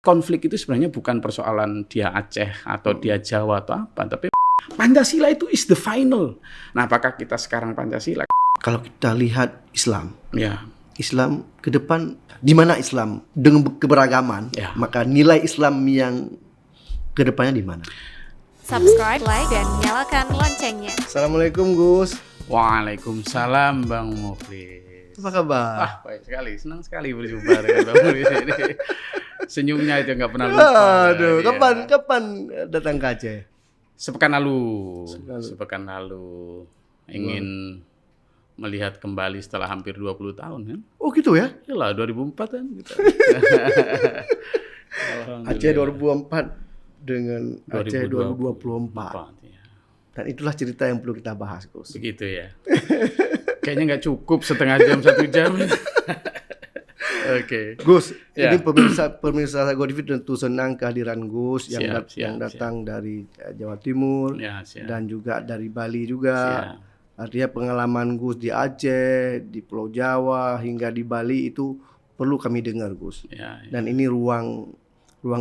konflik itu sebenarnya bukan persoalan dia Aceh atau dia Jawa atau apa, tapi Pancasila itu is the final. Nah, apakah kita sekarang Pancasila? Kalau kita lihat Islam, Ya, Islam ke depan, di mana Islam dengan keberagaman, Ya. maka nilai Islam yang ke depannya di mana? Subscribe, like, dan nyalakan loncengnya. Assalamualaikum Gus. Waalaikumsalam Bang Mukhlis. Apa kabar? Wah, baik sekali, senang sekali berjumpa dengan Bang Mukhlis ini. Senyumnya itu nggak pernah lupa. Aduh, Ya. kapan datang ke Aceh? Sepekan lalu ingin melihat kembali setelah hampir 20 tahun kan? Oh gitu ya? Yalah 2004 kan gitu. Aceh 2004 dengan Aceh 2024. Ya. Dan itulah cerita yang perlu kita bahas, Gus. Begitu ya. Kayaknya nggak cukup setengah jam, 1 jam. Oke. Gus, Ya. ini pemirsa Sago TV tentu senang kehadiran Gus yang datang dari Jawa Timur Ya, siap. dan juga dari Bali juga. Siap. Artinya pengalaman Gus di Aceh, di Pulau Jawa hingga di Bali itu perlu kami dengar, Gus. Ya, ya. Dan ini ruang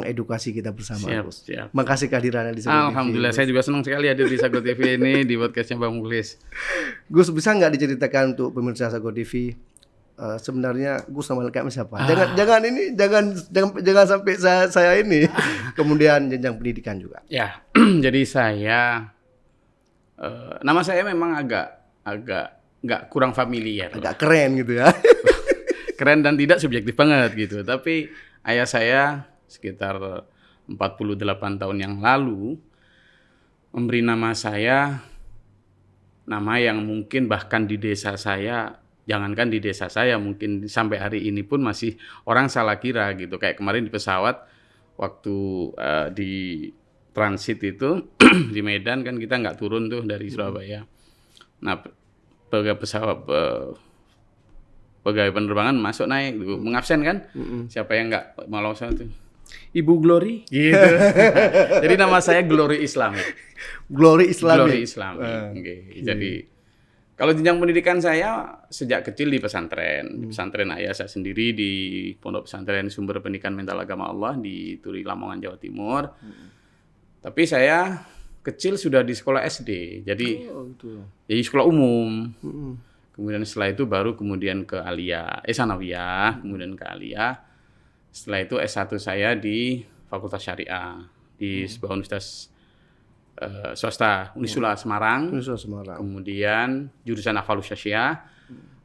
edukasi kita bersama, Siap, Gus. siap. Makasih kehadirannya di Sago TV. Alhamdulillah, saya juga senang sekali hadir di Sago TV ini di podcastnya Bang Mukhlis. Gus, bisa nggak diceritakan untuk pemirsa Sago TV sebenarnya Gus sama kami siapa? Jangan sampai saya ini kemudian jenjang pendidikan juga. Ya, jadi saya nama saya memang agak nggak kurang familiar, Agak keren gitu ya. keren dan tidak subjektif banget gitu. Tapi ayah saya sekitar 48 tahun yang lalu memberi nama saya nama yang mungkin bahkan di desa saya, jangankan di desa saya, mungkin sampai hari ini pun masih orang salah kira gitu. Kayak kemarin di pesawat waktu di transit itu di Medan kan kita nggak turun tuh dari Surabaya. Nah, pegawai penerbangan masuk naik gitu, mengabsen kan? Siapa yang nggak mau langsung tuh? Ibu Glory gitu. Jadi nama saya Glory Islam. Glory Islami. Glory Islam. Oke. Jadi kalau jenjang pendidikan saya sejak kecil di pesantren. Di pesantren ayah saya sendiri di Pondok Pesantren Sumber Pendidikan Mental Agama Allah di Turi Lamongan, Jawa Timur. Tapi saya kecil sudah di sekolah SD. Jadi jadi sekolah umum. Kemudian setelah itu baru kemudian ke Aliyah, Sanawiyah, kemudian ke Aliyah. Setelah itu S1 saya di Fakultas Syariah di sebuah universitas swasta, Unisula Semarang. Unisula Semarang. Kemudian jurusan Afalus Syasiah.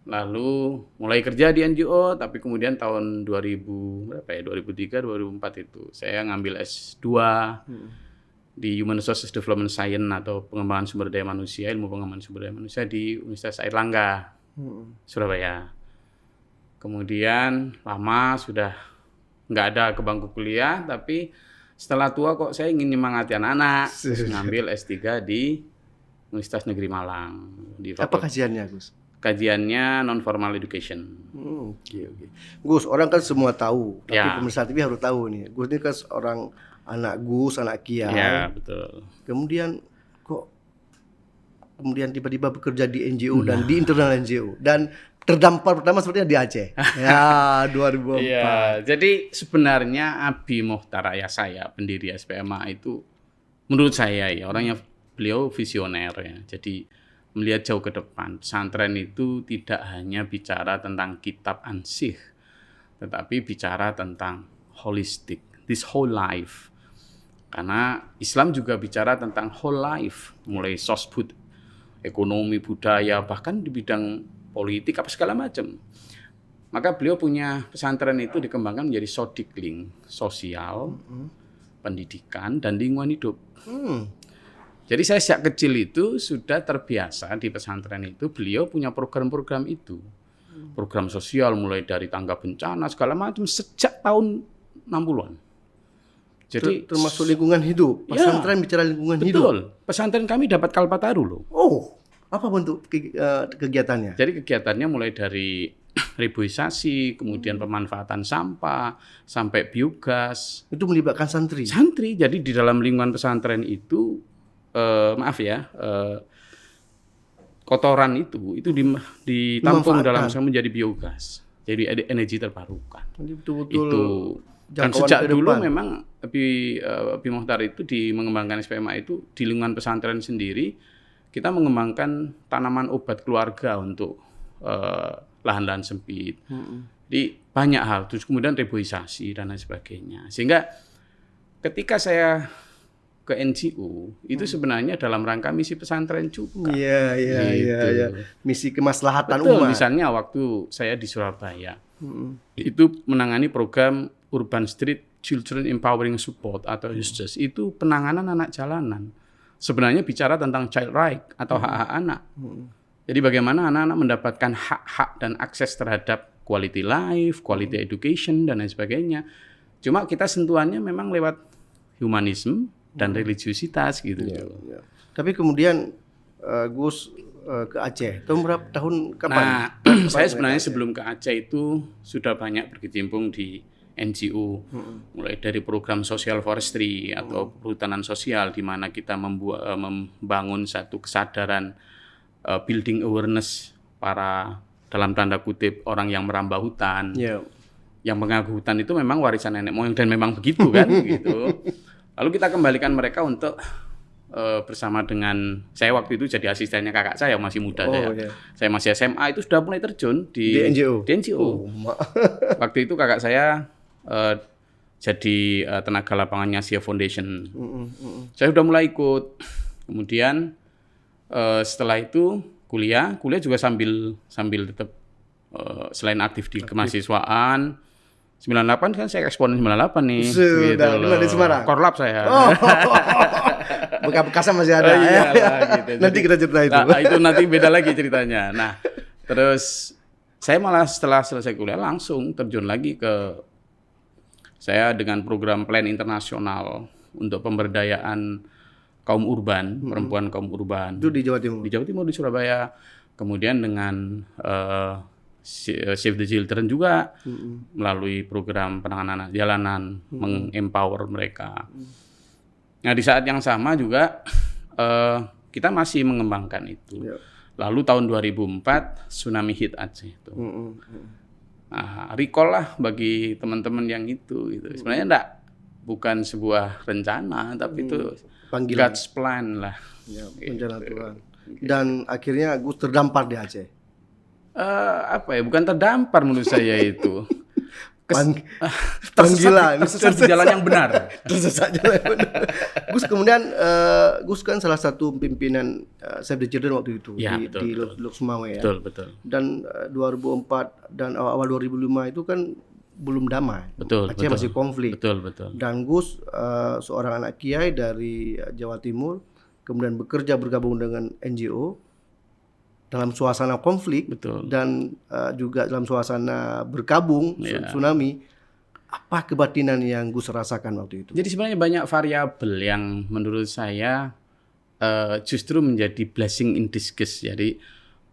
Lalu mulai kerja di NGO, tapi kemudian tahun 2003, 2004 itu saya ngambil S2 di Human Resources Development Science atau pengembangan sumber daya manusia, ilmu pengembangan sumber daya manusia di Universitas Airlangga, Surabaya. Kemudian lama sudah nggak ada ke bangku kuliah, tapi setelah tua kok saya ingin menyemangati anak-anak, terus ngambil S3 di Universitas Negeri Malang. Apa kajiannya, Gus? Kajiannya non-formal education. Oke. Gus, orang kan semua tahu, tapi Ya. pemirsa TV harus tahu nih. Gus ini kan seorang anak Gus, anak Kiai. Ya, betul. Kemudian tiba-tiba bekerja di NGO dan di internal NGO dan terdampar pertama sepertinya di Aceh. Ya, 2004. Iya, jadi sebenarnya Abi Mokhtar ayah saya, pendiri SPMA itu menurut saya ya orangnya beliau visioner ya. Jadi melihat jauh ke depan. Pesantren itu tidak hanya bicara tentang kitab ansih, tetapi bicara tentang holistic, this whole life. Karena Islam juga bicara tentang whole life, mulai sosbud, ekonomi, budaya, bahkan di bidang politik apa segala macam. Maka beliau punya pesantren itu dikembangkan menjadi sodikling, sosial, pendidikan, dan lingkungan hidup. Jadi saya sejak kecil itu sudah terbiasa di pesantren itu beliau punya program-program itu. Program sosial mulai dari tangga bencana segala macam sejak tahun 60-an. Jadi termasuk lingkungan hidup. Pesantren bicara lingkungan hidup. betul. Pesantren kami dapat Kalpataru loh. Oh, apa bentuk kegiatannya? Jadi kegiatannya mulai dari reboisasi, kemudian pemanfaatan sampah, sampai biogas. Itu melibatkan santri. Santri, jadi di dalam lingkungan pesantren itu, kotoran itu ditampung dalam menjadi biogas. Jadi energi terbarukan. Jadi betul-betul Itu Dan jangkauan sejak ke dulu depan? memang Abi Mohtar itu di mengembangkan SPMA itu di lingkungan pesantren sendiri kita mengembangkan tanaman obat keluarga untuk lahan-lahan sempit. Jadi banyak hal, terus kemudian reboisasi dan lain sebagainya. Sehingga ketika saya ke NGO itu sebenarnya dalam rangka misi pesantren juga. Iya. Gitu. Misi kemaslahatan Betul, umat. misalnya waktu saya di Surabaya itu menangani program Urban Street Children Empowering Support atau USCHS, itu penanganan anak jalanan. Sebenarnya bicara tentang child right atau hak-hak anak. Jadi bagaimana anak-anak mendapatkan hak-hak dan akses terhadap quality life, quality education dan lain sebagainya. Cuma kita sentuhannya memang lewat humanisme dan religiusitas gitu. Ya. Tapi kemudian Gus ke Aceh. Tahun kapan? Nah, saya sebenarnya sebelum ke Aceh itu sudah banyak berkecimpung di NGO, mulai dari program social forestry atau perhutanan sosial di mana kita membangun satu kesadaran building awareness para dalam tanda kutip orang yang merambah hutan. Ya. Yang mengaku hutan itu memang warisan nenek moyang dan memang begitu kan gitu. Lalu kita kembalikan mereka untuk bersama dengan saya waktu itu jadi asistennya kakak saya masih muda saya masih SMA itu sudah mulai terjun di NGO. Waktu itu kakak saya jadi tenaga lapangannya Sia Foundation. Saya sudah mulai ikut. Kemudian setelah itu kuliah juga sambil tetap selain aktif di kemahasiswaan. 98 kan saya eksponen 98 nih. Sudah, gitu di Semarang. Korlap saya. Bekas-bekasnya masih ada. Gitu. Nanti kita cerita itu. Nah, itu nanti beda lagi ceritanya. Nah, terus saya malah setelah selesai kuliah langsung terjun lagi ke saya dengan program plan internasional untuk pemberdayaan kaum urban, perempuan kaum urban. Itu di Jawa Timur. Di Jawa Timur, di Surabaya. Kemudian dengan Save the Children juga melalui program penanganan jalanan, mengempower mereka. Nah, di saat yang sama juga kita masih mengembangkan itu. Lalu tahun 2004 tsunami hit Aceh itu. Nah, recall lah bagi teman-teman yang itu. Sebenarnya bukan sebuah rencana, tapi itu panggilan. God's plan lah. Ya, rencana Tuhan. Dan akhirnya Gus terdampar di Aceh. Bukan terdampar menurut saya itu. Panggilan. Tersesat di jalan yang benar. Tersesat jalan yang benar. Gus kemudian Gus kan salah satu pimpinan Save the Children waktu itu Ya, di Lok Sumawe ya. Betul. Dan 2004 dan awal 2005 itu kan belum damai. Aceh masih konflik. Betul. Dan Gus seorang anak kiai dari Jawa Timur kemudian bergabung dengan NGO dalam suasana konflik. Betul. Dan juga dalam suasana berkabung tsunami. Apa kebatinan yang Gus rasakan waktu itu? Jadi sebenarnya banyak variabel yang menurut saya justru menjadi blessing in disguise. Jadi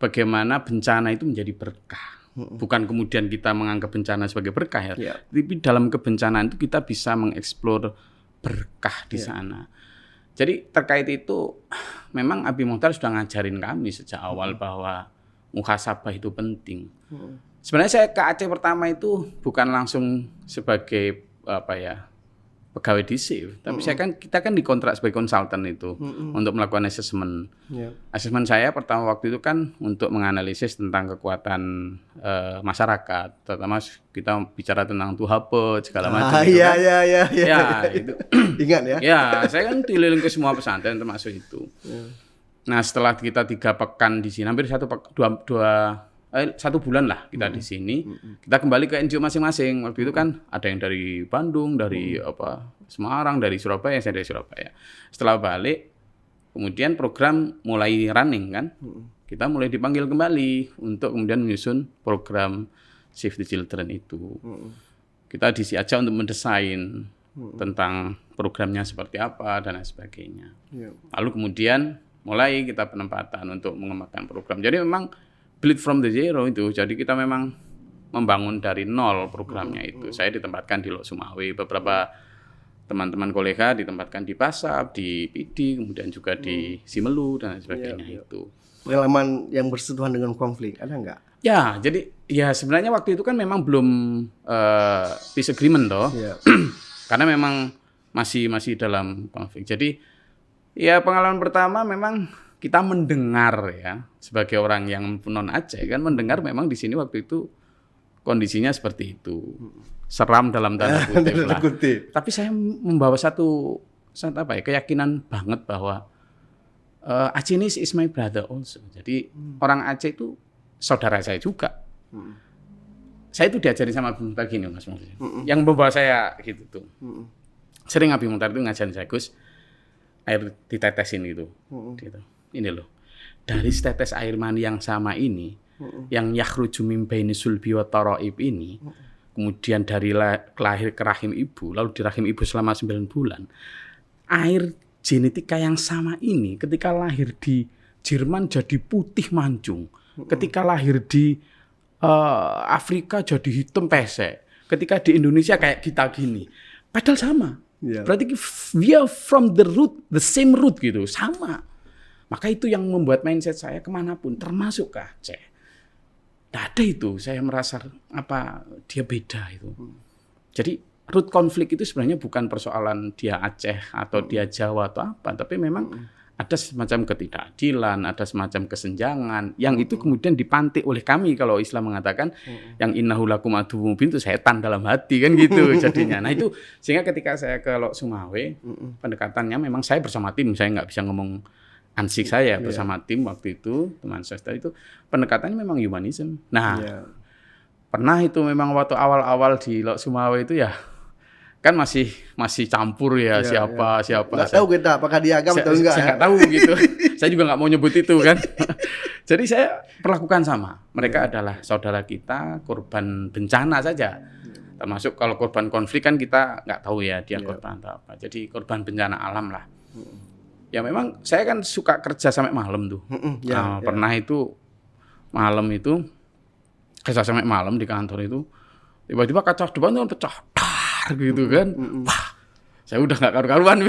bagaimana bencana itu menjadi berkah. Bukan kemudian kita menganggap bencana sebagai berkah ya. Tapi dalam kebencanaan itu kita bisa mengeksplor berkah di sana. Jadi terkait itu memang Abi Mohtar sudah ngajarin kami sejak awal bahwa muhasabah itu penting. Sebenarnya saya ke Aceh pertama itu bukan langsung sebagai pegawai di SIF, tapi kita kan dikontrak sebagai konsultan itu untuk melakukan asesmen. Asesmen saya pertama waktu itu kan untuk menganalisis tentang kekuatan masyarakat, terutama kita bicara tentang tuhape segala macam. Iya. Ya, itu. Ingat ya? Ya, saya kan keliling ke semua pesantren termasuk itu. Nah, setelah kita 3 pekan di sini, hampir 1 bulan lah kita di sini. Kita kembali ke NGO masing-masing. Waktu itu kan ada yang dari Bandung, dari Semarang, dari Surabaya, saya dari Surabaya. Setelah balik, kemudian program mulai running kan. Kita mulai dipanggil kembali untuk kemudian menyusun program Save the Children itu. Kita diisi aja untuk mendesain tentang programnya seperti apa dan lain sebagainya. Lalu kemudian mulai kita penempatan untuk mengembangkan program. Jadi memang build from the zero itu. Jadi kita memang membangun dari nol programnya itu. Saya ditempatkan di Lok Sumawe, beberapa teman-teman kolega ditempatkan di Pasab, di PD, kemudian juga di Simelu dan lain sebagainya itu. Pengalaman yang bersentuhan dengan konflik ada nggak? Ya, jadi ya sebenarnya waktu itu kan memang belum peace agreement toh. Ya. Karena memang masih dalam konflik. Jadi ya pengalaman pertama memang kita mendengar ya sebagai orang yang non Aceh kan mendengar memang di sini waktu itu kondisinya seperti itu. Seram dalam tanda kutip lah. Tapi saya membawa satu keyakinan banget bahwa Aceh ini is my brother also. Jadi orang Aceh itu saudara saya juga. Saya itu diajarin sama Abi Muhtar gini Mas. Yang membawa saya gitu tuh. Sering Abi Muhtar itu ngajarin saya, Gus, air ditetesin gitu. Gitu. Ini loh. Dari setetes air mani yang sama ini, yang yakhruju min baini sulbi wa taraib ini, kemudian dari lahir ke rahim ibu, lalu di rahim ibu selama 9 bulan. Air genetika yang sama ini ketika lahir di Jerman jadi putih mancung. Ketika lahir di Afrika jadi hitam pesek. Ketika di Indonesia kayak kita gini. Padahal sama. Yeah. Berarti we are from the root, the same root gitu. Sama. Maka itu yang membuat mindset saya kemanapun, termasuk ke Aceh. Tidak ada itu. Saya merasa dia beda itu. Jadi root konflik itu sebenarnya bukan persoalan dia Aceh atau dia Jawa atau apa. Tapi memang ada semacam ketidakadilan, ada semacam kesenjangan yang itu kemudian dipantik oleh kami kalau Islam mengatakan yang innahu lakum aduwwum mubin itu setan dalam hati kan gitu jadinya. Nah itu sehingga ketika saya ke Lok Sumawe pendekatannya memang saya bersama tim, saya nggak bisa ngomong ansik saya bersama tim waktu itu teman saya itu pendekatannya memang humanism. Nah pernah itu memang waktu awal-awal di Lok Sumawe itu ya kan masih campur ya siapa. Nggak tahu kita apakah dia agama atau enggak. Saya nggak tahu gitu. Saya juga nggak mau nyebut itu kan. Jadi saya perlakukan sama. Mereka adalah saudara kita, korban bencana saja. Termasuk kalau korban konflik kan kita nggak tahu ya dia korban atau apa. Jadi korban bencana alam lah. Ya memang saya kan suka kerja sampai malam tuh. Pernah itu malam itu kerja sampai malam di kantor itu. Tiba-tiba kaca depan tuh pecah. Gitu kan, wah, saya udah nggak karu-karuan,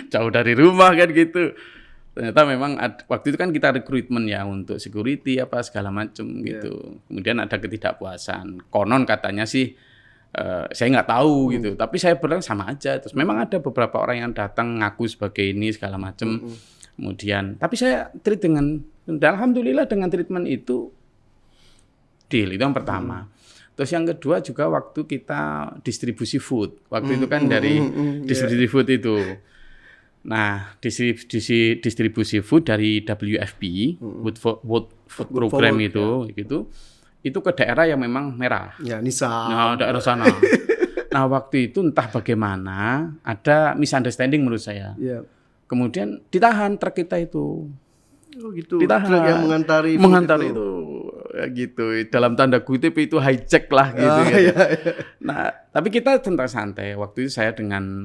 jauh dari rumah kan gitu. Ternyata memang waktu itu kan kita rekrutmen ya untuk security apa segala macam gitu. Kemudian ada ketidakpuasan. Konon katanya sih, saya nggak tahu gitu. Tapi saya bilang sama aja. Terus memang ada beberapa orang yang datang ngaku sebagai ini segala macam. Kemudian, tapi saya treat dan alhamdulillah dengan treatment itu deal itu yang pertama. Terus yang kedua juga waktu kita distribusi food. Waktu itu kan dari distribusi food itu. Nah, distribusi food dari WFP, World Food Program itu gitu. Itu ke daerah yang memang merah. Ya, Nisa. Nah, daerah sana. Nah, waktu itu entah bagaimana ada misunderstanding menurut saya. Yeah. Kemudian ditahan truk kita itu. Oh gitu. Ditahan. Truk yang mengantari itu. Ya gitu, dalam tanda kutip itu hijack lah gitu. Iya. Nah, tapi kita santai. Waktu itu saya dengan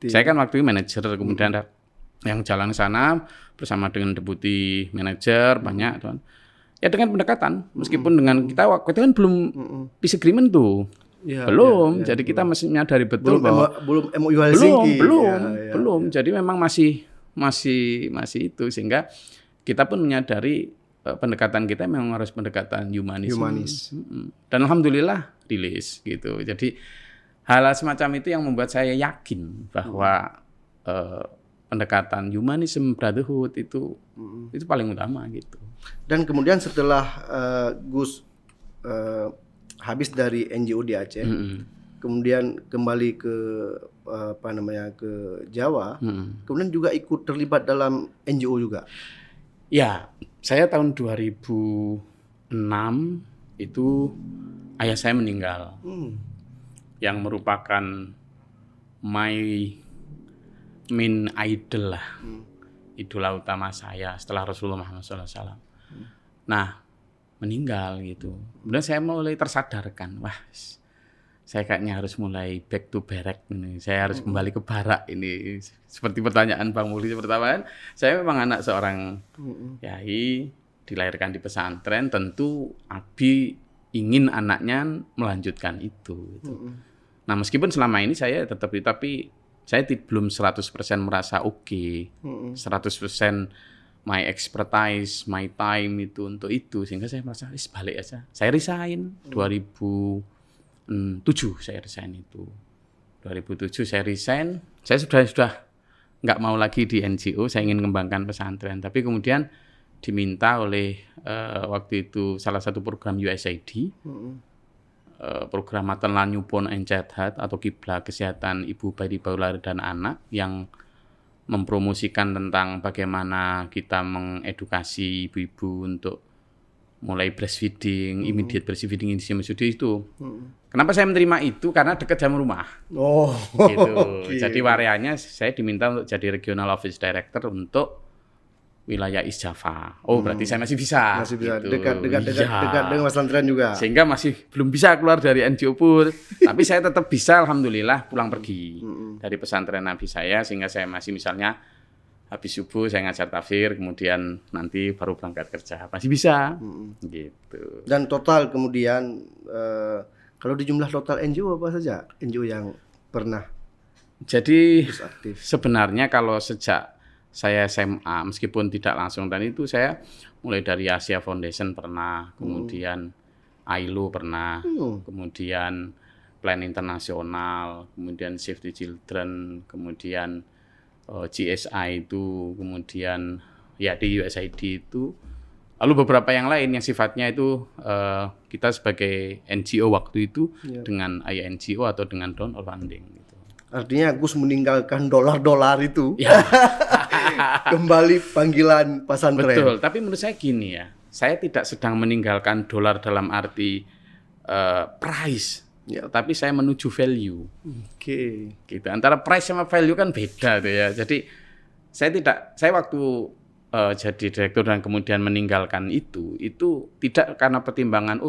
saya kan waktu itu manajer, kemudian ada yang jalan ke sana bersama dengan deputi manajer banyak tuan. Ya dengan pendekatan, meskipun dengan kita waktu itu kan belum peace agreement tuh. Ya, belum. Jadi kita masih menyadari betul bahwa belum MOU Helsinki. Belum. Jadi memang masih itu sehingga kita pun menyadari pendekatan kita memang harus pendekatan humanis. Dan alhamdulillah rilis gitu. Jadi hal semacam itu yang membuat saya yakin bahwa pendekatan humanism brotherhood itu paling utama gitu. Dan kemudian setelah Gus habis dari NGO di Aceh, kemudian kembali ke ke Jawa, kemudian juga ikut terlibat dalam NGO juga. Ya, saya tahun 2006 itu ayah saya meninggal, yang merupakan my main idol lah, idola utama saya setelah Rasulullah SAW. Nah, meninggal gitu. Kemudian saya mulai tersadarkan, wah, saya kayaknya harus mulai back to barak ini. Saya harus kembali ke barak ini. Seperti pertanyaan Bang Muli pertama kan, saya memang anak seorang yai, dilahirkan di pesantren, tentu Abi ingin anaknya melanjutkan itu. Gitu. Nah, meskipun selama ini saya tapi saya belum 100% merasa oke, 100% my expertise, my time itu untuk itu, sehingga saya merasa balik aja. Saya resign 2007 saya resign itu. 2007 saya resign. Saya sudah nggak mau lagi di NGO, saya ingin mengembangkan pesantren. Tapi kemudian diminta oleh waktu itu salah satu program USAID, program Maternal Newborn and Childhood atau Kiblat Kesehatan Ibu, Bayi, Balita dan Anak, yang mempromosikan tentang bagaimana kita mengedukasi ibu-ibu untuk mulai breastfeeding, immediate breastfeeding initiation itu. Kenapa saya menerima itu? Karena dekat jam rumah. Oh, gitu. Okay. Jadi wareanya saya diminta untuk jadi Regional Office Director untuk wilayah East Java. Oh, berarti saya masih bisa. Masih bisa gitu. dekat Iya. dengan pesantren juga. Sehingga masih belum bisa keluar dari NGO pun. Tapi saya tetap bisa, alhamdulillah, pulang pergi dari pesantren Nabi saya, sehingga saya masih misalnya habis subuh saya ngajar tafsir, kemudian nanti baru berangkat kerja. Masih bisa. Gitu. Dan total kemudian kalau di jumlah total NGO apa saja NGO yang pernah Jadi aktif? sebenarnya kalau sejak saya SMA, meskipun tidak langsung, dan itu saya mulai dari Asia Foundation pernah, kemudian ILO pernah, kemudian Plan Internasional, kemudian Save the Children, kemudian GSI itu, kemudian ya di USAID itu, lalu beberapa yang lain yang sifatnya itu kita sebagai NGO waktu itu dengan INGO atau dengan donor funding gitu. Artinya Gus meninggalkan dolar-dolar itu. Ya. Kembali panggilan pesantren. Betul, tapi menurut saya gini ya, saya tidak sedang meninggalkan dolar dalam arti price, tapi saya menuju value. Oke. Gitu. Antara price sama value kan beda tuh ya. Jadi saya waktu jadi direktur dan kemudian meninggalkan itu tidak karena pertimbangan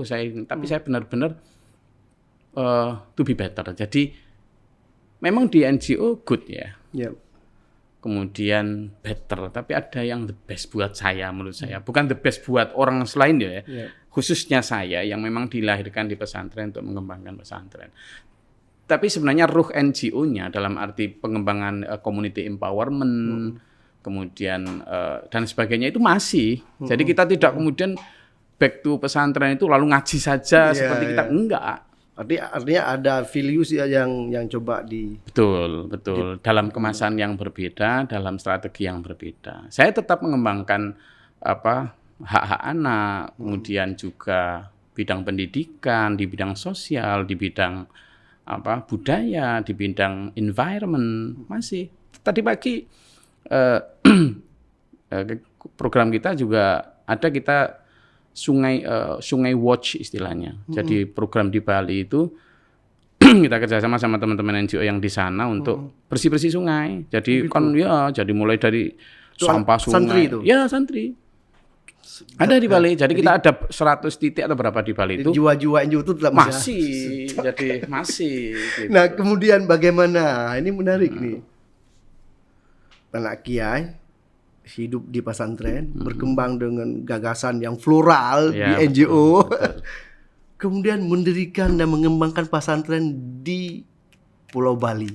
tapi saya benar-benar to be better. Jadi memang di NGO good ya. Kemudian better, tapi ada yang the best buat saya, menurut saya. Bukan the best buat orang selain ya. Khususnya saya yang memang dilahirkan di pesantren untuk mengembangkan pesantren. Tapi sebenarnya ruh NGO-nya dalam arti pengembangan community empowerment, kemudian dan sebagainya itu masih. Jadi kita tidak kemudian back to pesantren itu lalu ngaji saja seperti kita, enggak. Artinya ada values yang coba di Betul. Dalam kemasan yang berbeda, dalam strategi yang berbeda. Saya tetap mengembangkan hak-hak anak, kemudian juga bidang pendidikan, di bidang sosial, di bidang budaya, di bidang environment masih. Tadi pagi program kita juga ada Sungai Watch istilahnya. Jadi program di Bali itu kita kerjasama sama teman-teman NGO yang di sana untuk bersih-bersih sungai. Jadi jadi mulai dari sampah sungai. Santri itu? Ya, santri. Ada di Bali. Jadi kita ada 100 titik atau berapa di Bali itu. Jiwa-jiwa NGO itu tetap masih. Jadi masih. Gitu. Nah, kemudian bagaimana? Ini menarik nih. Anak kiai hidup di pesantren, berkembang dengan gagasan yang floral di NGO. Betul. Kemudian mendirikan dan mengembangkan pesantren di Pulau Bali,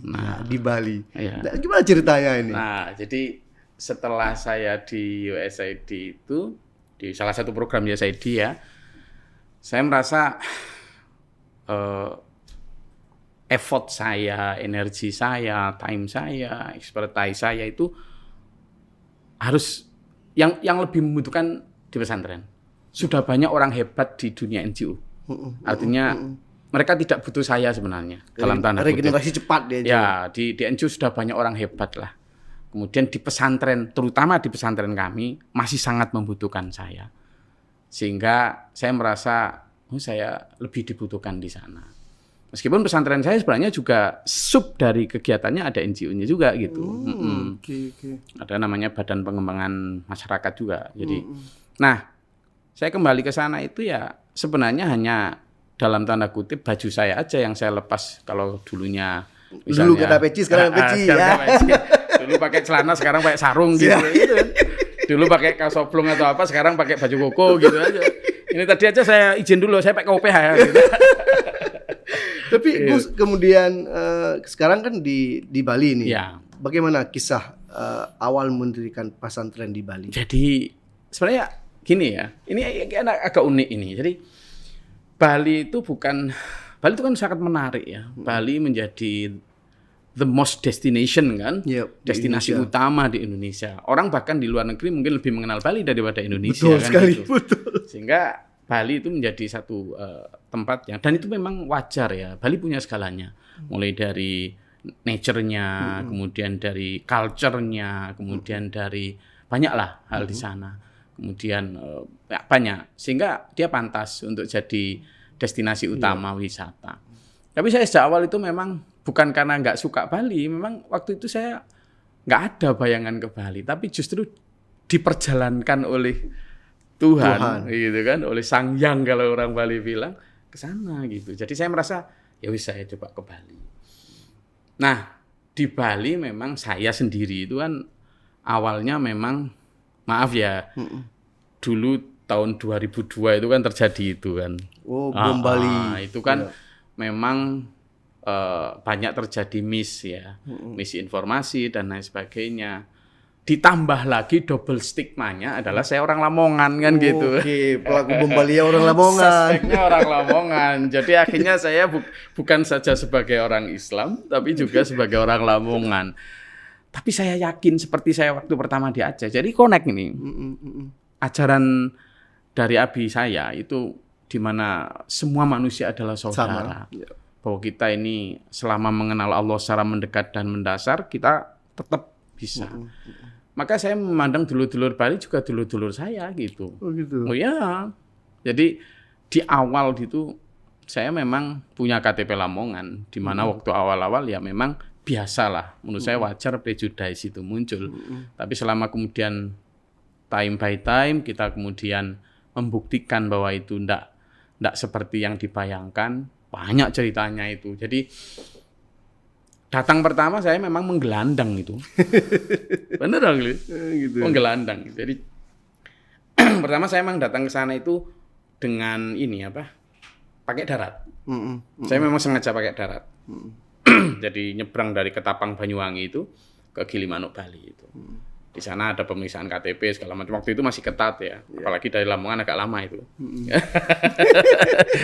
di Bali. Nah, gimana ceritanya ini? Nah, jadi setelah saya di USAID itu, di salah satu program USAID ya, saya merasa effort saya, energi saya, time saya, expertise saya itu harus yang lebih membutuhkan di pesantren. Sudah banyak orang hebat di dunia NGO. Artinya mereka tidak butuh saya sebenarnya dalam tanda kutip. Regenerasi cepat dia. Ya, di NGO sudah banyak orang hebat lah. Kemudian di pesantren, terutama di pesantren kami masih sangat membutuhkan saya. Sehingga saya merasa saya lebih dibutuhkan di sana. Meskipun pesantren saya sebenarnya juga sub dari kegiatannya ada NGO-nya juga gitu. Ada namanya Badan Pengembangan Masyarakat juga. Jadi, nah saya kembali ke sana itu ya sebenarnya hanya dalam tanda kutip baju saya aja yang saya lepas kalau dulunya. Misalnya, dulu kata peci, sekarang peci ya. Dulu pakai celana, sekarang pakai sarung gitu. Gitu. Dulu pakai kaos oblong atau apa, sekarang pakai baju koko gitu aja. Ini tadi aja saya izin dulu, saya pakai OPH ya. Gitu. Tapi Gus kemudian sekarang kan di Bali nih. Ya. Bagaimana kisah awal mendirikan pesantren di Bali? Jadi sebenarnya gini ya, ini agak unik ini. Jadi Bali itu kan sangat menarik ya. Bali menjadi the most destination kan, destinasi utama di Indonesia. Orang bahkan di luar negeri mungkin lebih mengenal Bali daripada Indonesia. Betul kan sekali, gitu. betul. Sehingga Bali itu menjadi satu tempat yang, dan itu memang wajar ya. Bali punya segalanya, mulai dari nature-nya, kemudian dari culture-nya, kemudian dari banyaklah hal di sana. Kemudian banyak, sehingga dia pantas untuk jadi destinasi utama wisata. Tapi saya sejak awal itu memang bukan karena nggak suka Bali, memang waktu itu saya nggak ada bayangan ke Bali, tapi justru diperjalankan oleh Tuhan. Gitu kan, oleh Sang Hyang kalau orang Bali bilang ke sana gitu. Jadi saya merasa ya wis saya coba ke Bali. Nah, di Bali memang saya sendiri itu kan awalnya memang maaf ya, dulu tahun 2002 itu kan terjadi itu kan. Oh, bom Bali. Itu kan memang banyak terjadi misinformasi dan lain sebagainya. Ditambah lagi double stigmanya adalah saya orang Lamongan kan gitu. Oke, pelaku bom Bali ya orang Lamongan. Suspeknya orang Lamongan. Jadi akhirnya saya bukan saja sebagai orang Islam, tapi juga sebagai orang Lamongan. Tapi saya yakin seperti saya waktu pertama di Aceh. Jadi connect ini. Ajaran dari abi saya itu di mana semua manusia adalah saudara. Bahwa kita ini selama mengenal Allah secara mendekat dan mendasar, kita tetap bisa. Maka saya memandang dulur-dulur Bali juga dulur-dulur saya gitu. Oh gitu. Oh ya. Jadi di awal gitu saya memang punya KTP Lamongan, di mana waktu awal-awal ya memang biasalah. Menurut saya wajar prejudice itu muncul. Tapi selama kemudian time by time kita kemudian membuktikan bahwa itu ndak seperti yang dibayangkan, banyak ceritanya itu. Jadi datang pertama saya memang menggelandang itu. Bener dong, gitu. Menggelandang. Jadi pertama saya memang datang ke sana itu dengan pakai darat. Saya memang sengaja pakai darat. Jadi nyebrang dari Ketapang Banyuwangi itu ke Gilimanuk Bali itu. Di sana ada pemeriksaan KTP segala macam. Waktu itu masih ketat ya. Apalagi dari Lamongan agak lama itu.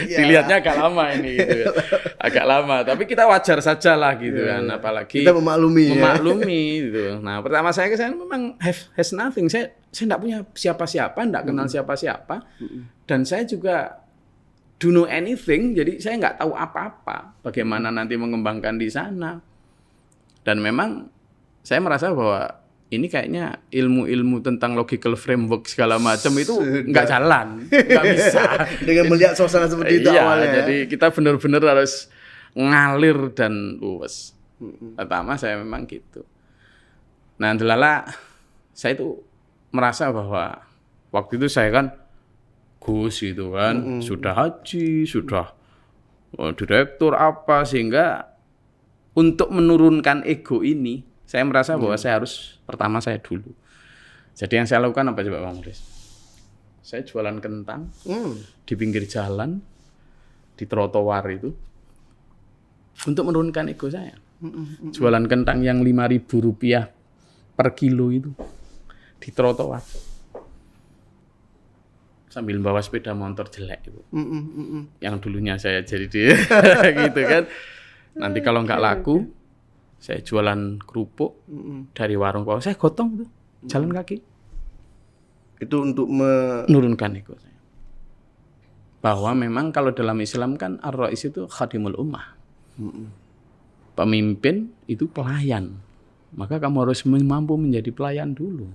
Dilihatnya agak lama ini gitu ya. Agak lama, tapi kita wajar saja lah gitu kan. Apalagi kita memaklumi gitu. Nah, pertama saya ke sana memang has nothing. Saya enggak punya siapa-siapa, enggak kenal siapa-siapa. Dan saya juga do know anything, jadi saya enggak tahu apa-apa bagaimana nanti mengembangkan di sana. Dan memang saya merasa bahwa ini kayaknya ilmu-ilmu tentang logical framework segala macam itu nggak jalan, nggak bisa. Dengan melihat suasana seperti itu awalnya. Jadi kita benar-benar harus ngalir dan luwes. Pertama saya memang gitu. Nah, delala saya itu merasa bahwa waktu itu saya kan Gus gitu kan, sudah haji, sudah direktur apa, sehingga untuk menurunkan ego ini saya merasa bahwa saya harus pertama saya dulu. Jadi yang saya lakukan apa coba Bang Muris? Saya jualan kentang di pinggir jalan, di trotoar itu, untuk menurunkan ego saya. Jualan kentang yang Rp5.000 per kilo itu di trotoar, sambil bawa sepeda motor jelek itu, yang dulunya saya jadi gitu kan. Nanti kalau nggak laku, saya jualan kerupuk dari warung bawah, saya gotong tuh, jalan kaki. Itu untuk menurunkan ego saya. Bahwa memang kalau dalam Islam kan ar-rais itu khadimul ummah. Pemimpin itu pelayan. Maka kamu harus mampu menjadi pelayan dulu.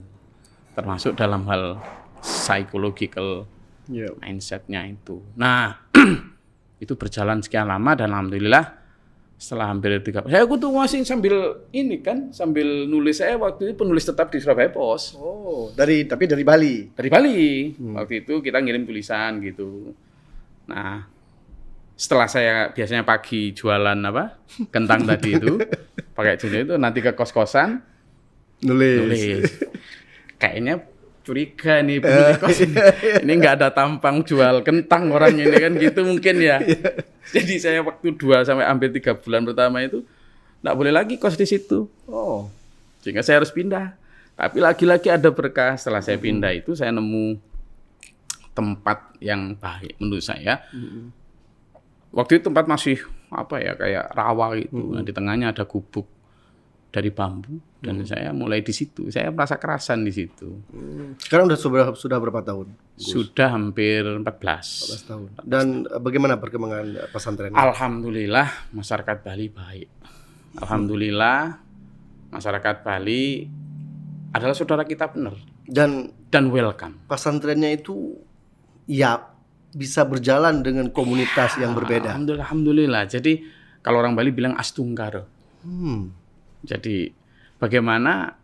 Termasuk dalam hal psychological mindset-nya itu. Nah, itu berjalan sekian lama dan alhamdulillah setelah hampir 3 saya tuh masih sambil nulis. Saya waktu itu penulis tetap di Surabaya Pos. Oh, tapi dari Bali. Dari Bali. Waktu itu kita ngirim tulisan gitu. Nah, setelah saya biasanya pagi jualan kentang tadi itu, pakai jenis itu nanti ke kos-kosan nulis. Kayaknya curiga nih pemilik kos ini nggak ada tampang jual kentang orang ini kan gitu mungkin ya. Jadi saya waktu 2 sampai hampir 3 bulan pertama itu nggak boleh lagi kos di situ. Sehingga saya harus pindah. Tapi lagi-lagi ada berkah. Setelah saya pindah itu saya nemu tempat yang baik menurut saya. Waktu itu tempat masih kayak rawa gitu. Nah, di tengahnya ada gubuk dari bambu dan saya mulai di situ. Saya merasa kerasan di situ. Sekarang sudah berapa tahun? Sudah hampir 14 tahun. Dan bagaimana perkembangan pesantren? Alhamdulillah masyarakat Bali baik. Alhamdulillah masyarakat Bali adalah saudara kita benar dan welcome. Pesantrennya itu ya bisa berjalan dengan komunitas yang berbeda. Alhamdulillah. Jadi kalau orang Bali bilang astungkar. Jadi bagaimana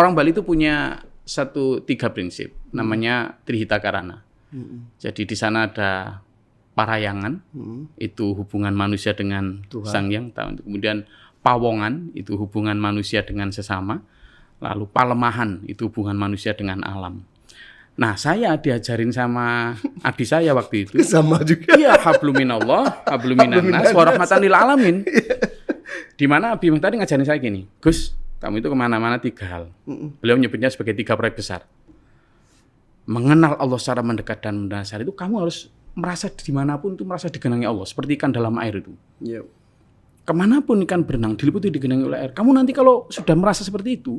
orang Bali itu punya 3 prinsip, namanya Trihita Karana. Jadi di sana ada parayangan, itu hubungan manusia dengan Tuhan. Sang Hyang. Kemudian pawongan, itu hubungan manusia dengan sesama. Lalu palemahan, itu hubungan manusia dengan alam. Nah, saya diajarin sama adik saya waktu itu. Sama juga. Iya, habluminallah, habluminannas, warahmatan lil alamin. Di mana Abi tadi ngajarin saya gini, Gus, kamu itu kemana-mana 3 hal. Beliau menyebutnya sebagai 3 proyek besar. Mengenal Allah secara mendekat dan mendasar itu kamu harus merasa dimanapun itu merasa digenangi Allah. Seperti ikan dalam air itu. Yep. Kemanapun ikan berenang diliputi digenangi oleh air. Kamu nanti kalau sudah merasa seperti itu,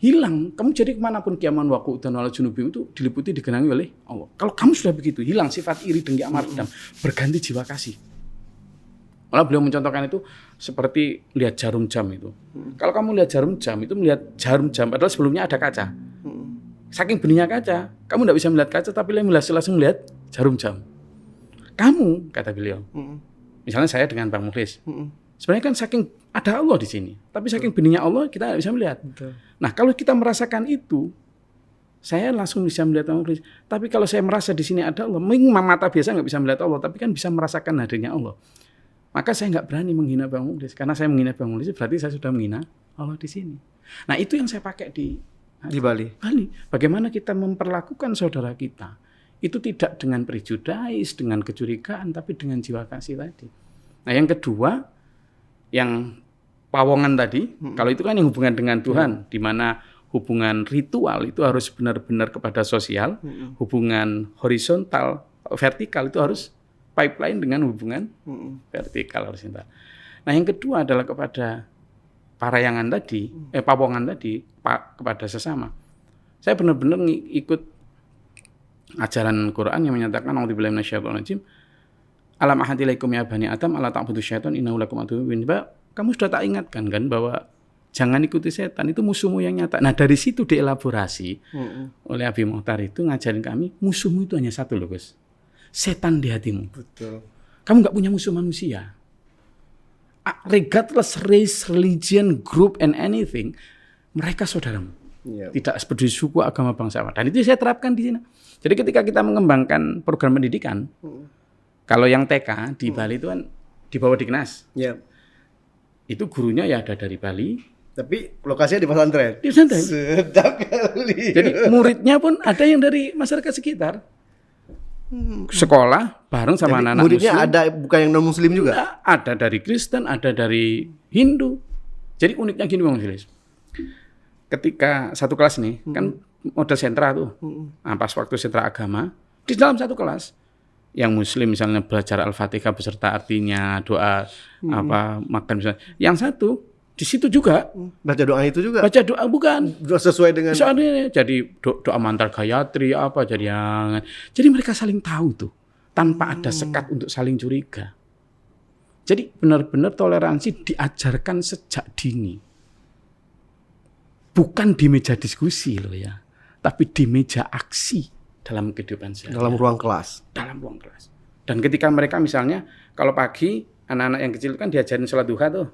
hilang. Kamu jadi kemanapun kiaman waku dan wala junubim itu diliputi digenangi oleh Allah. Kalau kamu sudah begitu, hilang sifat iri, dengki, amarah, dendam, berganti jiwa kasih. Malah beliau mencontohkan itu seperti lihat jarum jam itu. Kalau kamu lihat jarum jam itu melihat jarum jam padahal sebelumnya ada kaca. Saking benihnya kaca, kamu tidak bisa melihat kaca tapi langsung melihat jarum jam. Kamu, kata beliau. Misalnya saya dengan Bang Mukhlis. Sebenarnya kan saking ada Allah di sini, tapi saking benihnya Allah kita tidak bisa melihat. Betul. Nah, kalau kita merasakan itu, saya langsung bisa melihat Bang Mukhlis. Tapi kalau saya merasa di sini ada Allah, mata biasa nggak bisa melihat Allah, tapi kan bisa merasakan hadirnya Allah. Maka saya nggak berani menghina Bang Mukhlis. Karena saya menghina Bang Mukhlis berarti saya sudah menghina Allah di sini. Nah, itu yang saya pakai di Bali. Bagaimana kita memperlakukan saudara kita. Itu tidak dengan prejudis, dengan kecurigaan, tapi dengan jiwa kasih tadi. Nah, yang kedua, yang pawongan tadi, kalau itu kan yang hubungan dengan Tuhan, di mana hubungan ritual itu harus benar-benar kepada sosial, hubungan horizontal, vertikal itu harus pipeline dengan hubungan vertikal horizontal. Nah, yang kedua adalah kepada parayangan tadi, pawongan tadi, kepada sesama. Saya benar-benar ikut ajaran Quran yang menyatakan a'udzubillahi minasyaitonir rajim. Alam ahadilaikum ya bani Adam ala ta'budu syaitan innahu lakum aduwwun mubin. Kamu sudah tak ingatkan kan bahwa jangan ikuti setan, itu musuhmu yang nyata. Nah, dari situ dielaborasi oleh Abi Mukhtar itu ngajarin kami, musuhmu itu hanya satu loh, Gus. Setan di hatimu. Betul. Kamu nggak punya musuh manusia. Regardless race, religion, group, and anything, mereka saudaramu. Yep. Tidak peduli suku, agama, bangsa. Dan itu saya terapkan di sini. Jadi ketika kita mengembangkan program pendidikan, kalau yang TK di Bali itu kan di bawah Diknas. Yep. Itu gurunya ya ada dari Bali. Tapi lokasinya di pesantren. Di pesantren. Sedap kali. Jadi muridnya pun ada yang dari masyarakat sekitar. Sekolah bareng sama anak-anak muridnya Muslim. ada bukan yang non Muslim juga? Nah, ada dari Kristen, ada dari Hindu. Jadi uniknya gini Bang Filis. Ketika satu kelas nih, kan model sentra tuh. Nah, pas waktu sentra agama, di dalam satu kelas yang Muslim misalnya belajar Al-Fatihah beserta artinya, doa makan misalnya. Yang satu di situ juga baca doa itu juga. Baca doa bukan. Doa sesuai dengan Soalnya jadi doa mantar Gayatri apa jadi yang. Jadi mereka saling tahu tuh tanpa ada sekat untuk saling curiga. Jadi benar-benar toleransi diajarkan sejak dini. Bukan di meja diskusi loh ya, tapi di meja aksi dalam kehidupan sehari-hari. dalam ruang kelas. Dalam ruang kelas. Dan ketika mereka misalnya kalau pagi anak-anak yang kecil kan diajarin sholat duha tuh.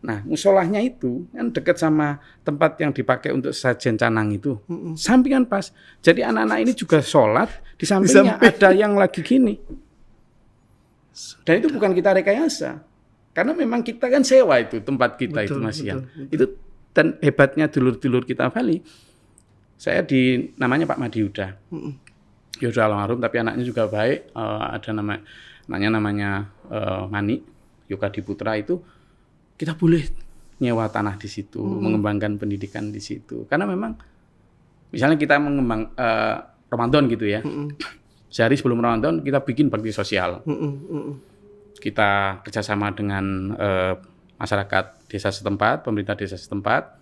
Nah, musolahnya itu kan dekat sama tempat yang dipakai untuk sajen canang itu. Sampingan pas. Jadi anak-anak ini juga sholat, di sampingnya ada yang lagi gini. Dan itu bukan kita rekayasa. Karena memang kita kan sewa itu tempat kita itu Mas Ian. Itu dan hebatnya dulur-dulur kita Bali. Saya namanya Pak Madiuda. Yuda almarhum tapi anaknya juga baik. Ada namanya Mani Yoga Diputra itu kita boleh nyewa tanah di situ, mengembangkan pendidikan di situ. Karena memang misalnya kita mengembang Ramadan gitu ya. Sehari sebelum Ramadan kita bikin bakti sosial. Kita kerjasama dengan masyarakat desa setempat, pemerintah desa setempat,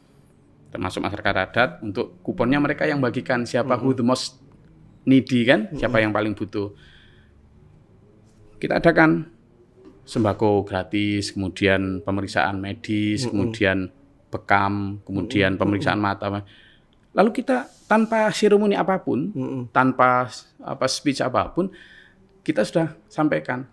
termasuk masyarakat adat, untuk kuponnya mereka yang bagikan siapa who the most needy kan, siapa yang paling butuh. Kita adakan sembako gratis, kemudian pemeriksaan medis, kemudian bekam, kemudian pemeriksaan mata. Lalu kita tanpa seremoni apapun, tanpa speech apapun, kita sudah sampaikan.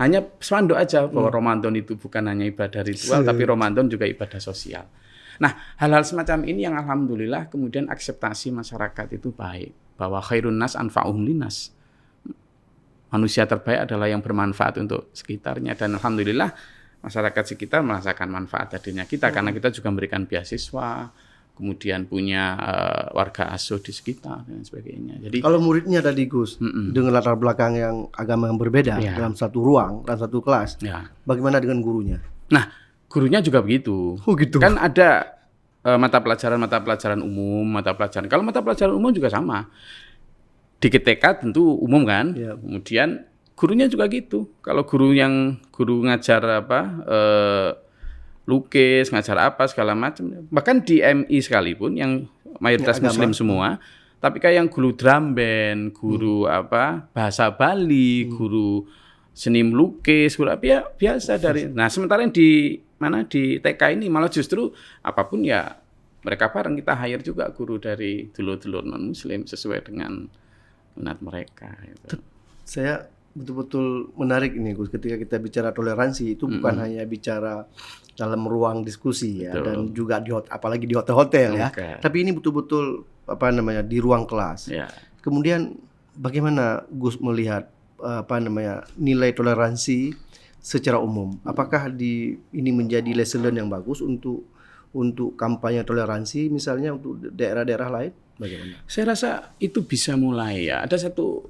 Hanya spanduk aja bahwa Ramadan itu bukan hanya ibadah ritual, tapi Ramadan juga ibadah sosial. Nah, hal-hal semacam ini yang alhamdulillah kemudian akseptasi masyarakat itu baik. Bahwa khairun nas anfa'uhum linnas. Manusia terbaik adalah yang bermanfaat untuk sekitarnya. Dan alhamdulillah masyarakat sekitar merasakan manfaat hadirnya kita. Karena kita juga memberikan beasiswa, kemudian punya warga asuh di sekitar dan sebagainya. Jadi kalau muridnya tadi Gus dengan latar belakang yang agama yang berbeda dalam satu ruang, dalam satu kelas, bagaimana dengan gurunya? Nah, gurunya juga begitu. Oh gitu. Kan ada mata pelajaran umum, mata pelajaran. Kalau mata pelajaran umum juga sama. Di TK tentu umum kan. Kemudian gurunya juga gitu. Kalau guru ngajar lukis, ngajar apa segala macam. Bahkan di MI sekalipun yang mayoritas muslim semua, tapi kayak yang guru drum band, guru bahasa Bali, guru seni melukis, guru ya biasa dari. Nah, sementara yang di TK ini malah justru apapun ya mereka bareng, kita hire juga guru dari dulur-dulur non muslim sesuai dengan minat mereka gitu. Saya betul-betul menarik ini Gus, ketika kita bicara toleransi itu bukan hanya bicara dalam ruang diskusi ya, dan juga apalagi di hotel-hotel ya. Tapi ini betul-betul di ruang kelas. Kemudian bagaimana Gus melihat nilai toleransi secara umum? Apakah ini menjadi lesson learn yang bagus untuk kampanye toleransi misalnya untuk daerah-daerah lain? Bagaimana? Saya rasa itu bisa mulai ya. Ada satu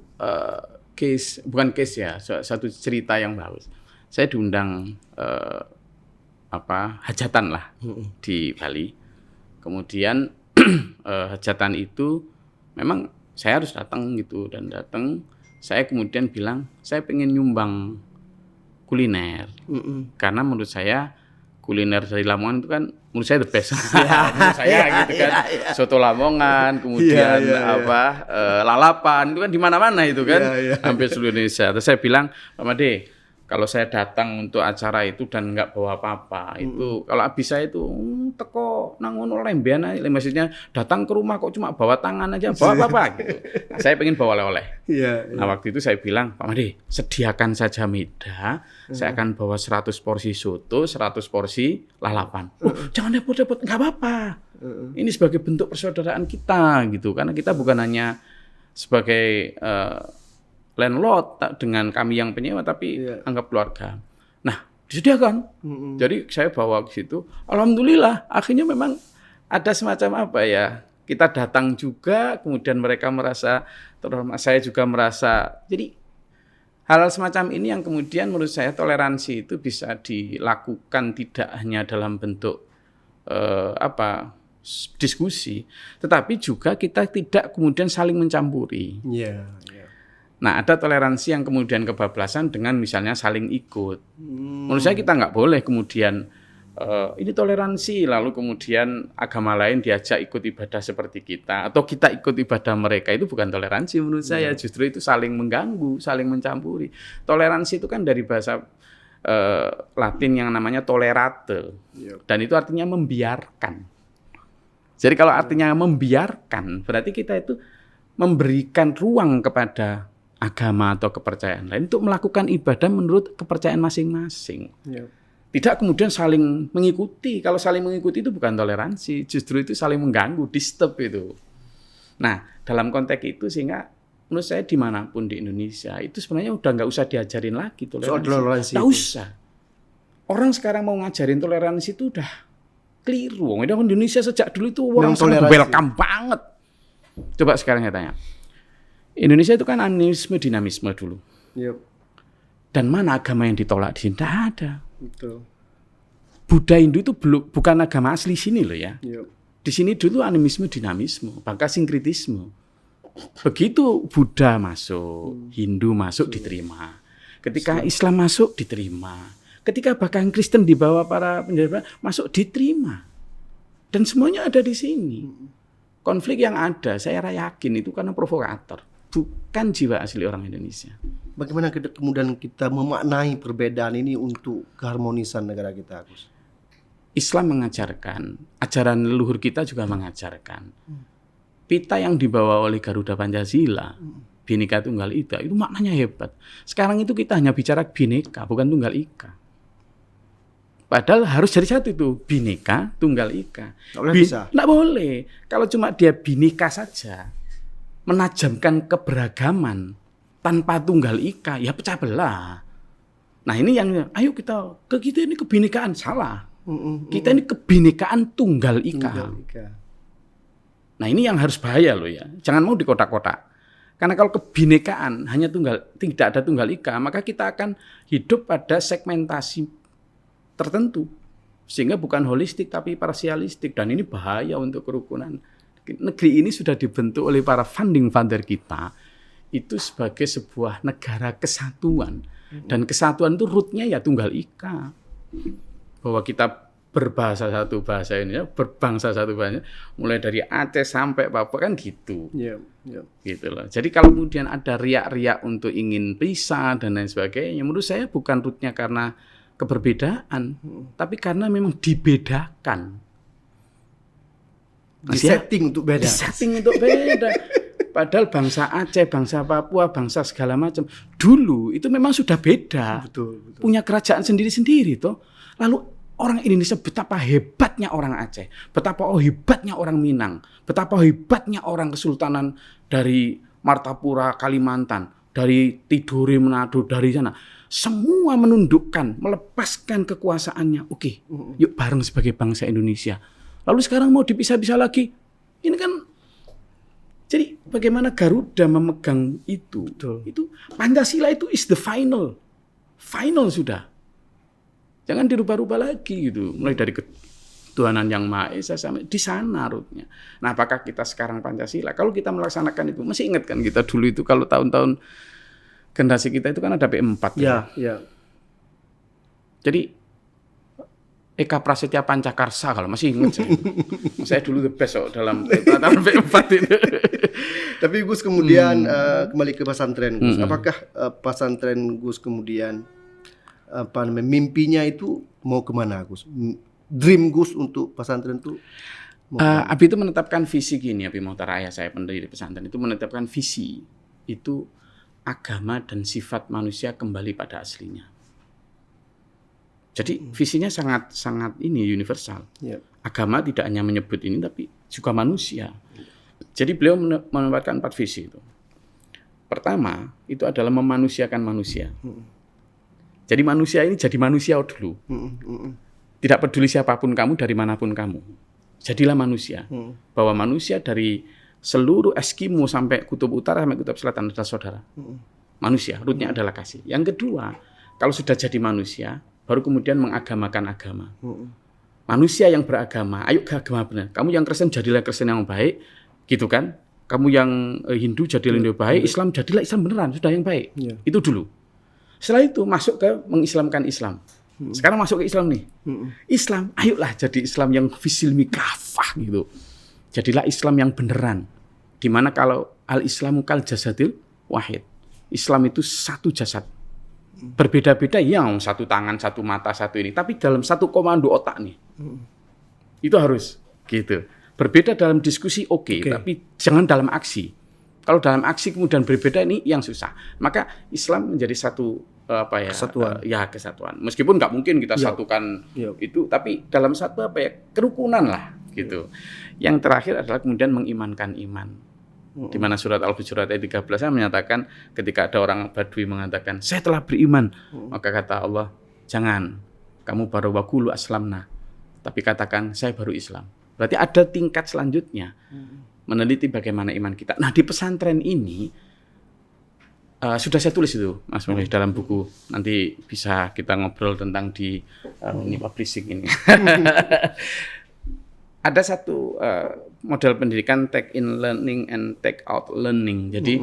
satu cerita yang bagus. Saya diundang hajatan lah di Bali. Kemudian hajatan itu memang saya harus datang gitu, dan datang saya kemudian bilang saya pengen nyumbang kuliner. Karena menurut saya kuliner dari Lamongan itu kan menurut saya the best. Menurut saya gitu kan. Soto Lamongan, kemudian lalapan itu kan di mana-mana itu kan. Hampir seluruh Indonesia. Terus saya bilang, Pak Made, kalau saya datang untuk acara itu dan nggak bawa apa-apa, itu kalau bisa itu teko nangono lembean aja. Maksudnya datang ke rumah kok cuma bawa tangan aja, bawa apa-apa gitu. Nah, saya pengen bawa oleh-oleh. Nah, waktu itu saya bilang, Pak Made, sediakan saja meja, saya akan bawa 100 porsi soto, 100 porsi lalapan. Oh, jangan repot-repot, nggak apa-apa. Ini sebagai bentuk persaudaraan kita gitu, karena kita bukan hanya sebagai landlord dengan kami yang penyewa, tapi anggap keluarga. Nah, disediakan. Jadi saya bawa ke situ. Alhamdulillah, akhirnya memang ada semacam kita datang juga, kemudian mereka merasa terhormat, saya juga merasa. Jadi hal-hal semacam ini yang kemudian menurut saya toleransi itu bisa dilakukan tidak hanya dalam bentuk diskusi, tetapi juga kita tidak kemudian saling mencampuri. Nah, ada toleransi yang kemudian kebablasan dengan misalnya saling ikut. Menurut saya kita nggak boleh kemudian ini toleransi, lalu kemudian agama lain diajak ikut ibadah seperti kita, atau kita ikut ibadah mereka. Itu bukan toleransi menurut saya, justru itu saling mengganggu, saling mencampuri. Toleransi itu kan dari bahasa Latin yang namanya tolerate, dan itu artinya membiarkan. Jadi kalau artinya membiarkan, berarti kita itu memberikan ruang kepada agama atau kepercayaan lain untuk melakukan ibadah menurut kepercayaan masing-masing. Tidak kemudian saling mengikuti. Kalau saling mengikuti itu bukan toleransi, justru itu saling mengganggu, disturb itu. Nah, dalam konteks itu sehingga menurut saya dimanapun di Indonesia itu sebenarnya udah nggak usah diajarin lagi toleransi. Nggak usah. Orang sekarang mau ngajarin toleransi itu udah keliru. Di Indonesia sejak dulu itu orang sangat welcome banget. Coba sekarang saya tanya. Indonesia itu kan animisme dinamisme dulu. Dan mana agama yang ditolak di sini? Tidak ada. Betul. Buddha Hindu itu bukan agama asli sini loh ya. Iya. Di sini dulu animisme, dinamisme, bahkan sinkritisme. Begitu Buddha masuk, Hindu masuk diterima. Ketika Islam masuk diterima. Ketika bahkan Kristen dibawa para penjajah masuk diterima. Dan semuanya ada di sini. Konflik yang ada, saya yakin itu karena provokator, bukan jiwa asli orang Indonesia. Bagaimana kemudian kita memaknai perbedaan ini untuk keharmonisan negara kita, Gus? Islam mengajarkan, ajaran leluhur kita juga mengajarkan. Pita yang dibawa oleh Garuda Pancasila, Bhinneka Tunggal Ika, itu maknanya hebat. Sekarang itu kita hanya bicara Bhinneka, bukan Tunggal Ika. Padahal harus jadi satu itu, Bhinneka Tunggal Ika. Nggak boleh. Kalau cuma dia Bhinneka saja, menajamkan keberagaman tanpa Tunggal Ika, ya pecah belah. Nah ini yang, ayo kita ini kebinekaan, salah. Kita ini kebinekaan Tunggal Ika. Nah ini yang harus bahaya loh ya. Jangan mau di kotak-kotak. Karena kalau kebinekaan hanya tidak ada Tunggal Ika, maka kita akan hidup pada segmentasi tertentu. Sehingga bukan holistik tapi parsialistik. Dan ini bahaya untuk kerukunan. Negeri ini sudah dibentuk oleh para founding father kita itu sebagai sebuah negara kesatuan. Dan kesatuan itu rootnya ya Tunggal Ika. Bahwa kita berbahasa satu bahasa Indonesia, berbangsa satu bahasa, mulai dari Aceh sampai Papua kan gitu. Gitu loh. Jadi kalau kemudian ada riak-riak untuk ingin pisah dan lain sebagainya, menurut saya bukan rootnya karena keberbedaan, tapi karena memang dibedakan. Disetting untuk beda. Disetting untuk beda. Padahal bangsa Aceh, bangsa Papua, bangsa segala macam dulu itu memang sudah beda. Betul. Punya kerajaan sendiri-sendiri toh. Lalu orang Indonesia betapa hebatnya orang Aceh, betapa hebatnya orang Minang, betapa hebatnya orang Kesultanan dari Martapura, Kalimantan, dari Tidore, Manado, dari sana. Semua menundukkan, melepaskan kekuasaannya. Oke, yuk bareng sebagai bangsa Indonesia. Lalu sekarang mau dipisah-pisah lagi. Ini kan, jadi bagaimana Garuda memegang itu. Betul. Itu Pancasila itu is the final. Final sudah. Jangan dirubah-rubah lagi gitu. Mulai dari ketuhanan yang Maha Esa sampai di sana rootnya. Nah, apakah kita sekarang Pancasila? Kalau kita melaksanakan itu, masih ingat kan kita dulu itu kalau tahun-tahun generasi kita itu kan ada P4 ya. Jadi Eka Prasetya Pancakarsa kalau masih ingat saya dulu the best dalam tataran P4 itu. Tapi Gus kemudian kembali ke pesantren Gus. Apakah pesantren Gus kemudian mimpinya itu mau kemana Gus? Dream Gus untuk pesantren itu? Abi itu menetapkan visi gini, Abi Mohtar ayah saya pendiri pesantren itu menetapkan visi itu agama dan sifat manusia kembali pada aslinya. Jadi visinya sangat ini universal. Agama tidak hanya menyebut ini tapi juga manusia. Jadi beliau menempatkan 4 visi itu. Pertama itu adalah memanusiakan manusia. Jadi manusia ini jadi manusia dulu. Tidak peduli siapapun kamu, dari manapun kamu. Jadilah manusia. Bahwa manusia dari seluruh Eskimo sampai kutub utara sampai kutub selatan adalah saudara. Manusia, rootnya adalah kasih. Yang kedua, kalau sudah jadi manusia, baru kemudian mengagamakan agama. Manusia yang beragama, ayo ke agama benar. Kamu yang Kristen jadilah Kristen yang baik, gitu kan? Kamu yang Hindu jadilah Hindu baik, Islam jadilah Islam beneran, sudah yang baik. Itu dulu. Setelah itu masuk ke mengislamkan Islam. Sekarang masuk ke Islam nih. Islam, ayolah jadi Islam yang fisilmi kafah gitu. Jadilah Islam yang beneran. Dimana kalau al-Islamu kal jasadil wahid. Islam itu satu jasad. Berbeda-beda yang satu tangan, satu mata, satu ini. Tapi dalam satu komando otak nih. Itu harus gitu. Berbeda dalam diskusi oke. Tapi jangan dalam aksi. Kalau dalam aksi kemudian berbeda ini yang susah. Maka Islam menjadi satu kesatuan. Kesatuan. Meskipun nggak mungkin kita satukan itu. Tapi dalam satu kerukunan lah. Gitu. Yang terakhir adalah kemudian mengimankan iman. Di mana surat Al-Hujurat ayat 13 menyatakan ketika ada orang Badui mengatakan saya telah beriman, maka kata Allah, jangan, kamu baru waqulu aslamna, tapi katakan saya baru Islam. Berarti ada tingkat selanjutnya meneliti bagaimana iman kita. Nah, di pesantren ini Sudah saya tulis itu, Mas Mulih, dalam buku. Nanti bisa kita ngobrol tentang di ini publishing ini. Ada satu model pendidikan take in learning and take out learning. Jadi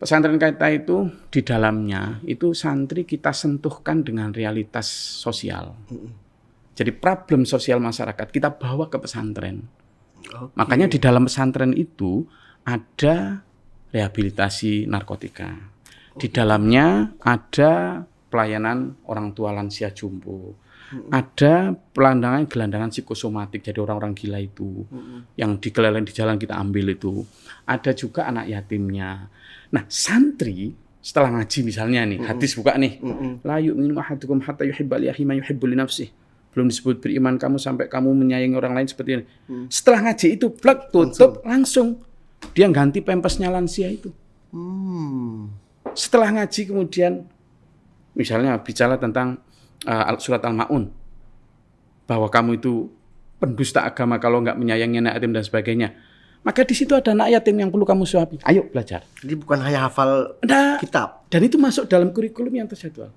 pesantren kita itu di dalamnya itu santri kita sentuhkan dengan realitas sosial. Jadi problem sosial masyarakat kita bawa ke pesantren. Makanya di dalam pesantren itu ada rehabilitasi narkotika. Di dalamnya ada pelayanan orang tua lansia jumbo. Ada gelandangan psikosomatik, jadi orang-orang gila itu yang dikeleleng di jalan kita ambil itu. Ada juga anak yatimnya. Nah, santri setelah ngaji misalnya nih, hadis buka nih. La yu'minu ahadukum hatta yuhibba li akhihi ma yuhibbu li nafsihi. Belum disebut beriman kamu sampai kamu menyayangi orang lain seperti ini. Setelah ngaji itu plek tutup langsung dia ganti pempesnya lansia itu. Setelah ngaji kemudian misalnya bicara tentang surat Al-Ma'un, bahwa kamu itu pendusta agama kalau nggak menyayangi anak yatim dan sebagainya. Maka di situ ada anak yatim yang perlu kamu suapi. Ayo belajar. Jadi bukan hanya hafal kitab. Dan itu masuk dalam kurikulum yang terjadwal.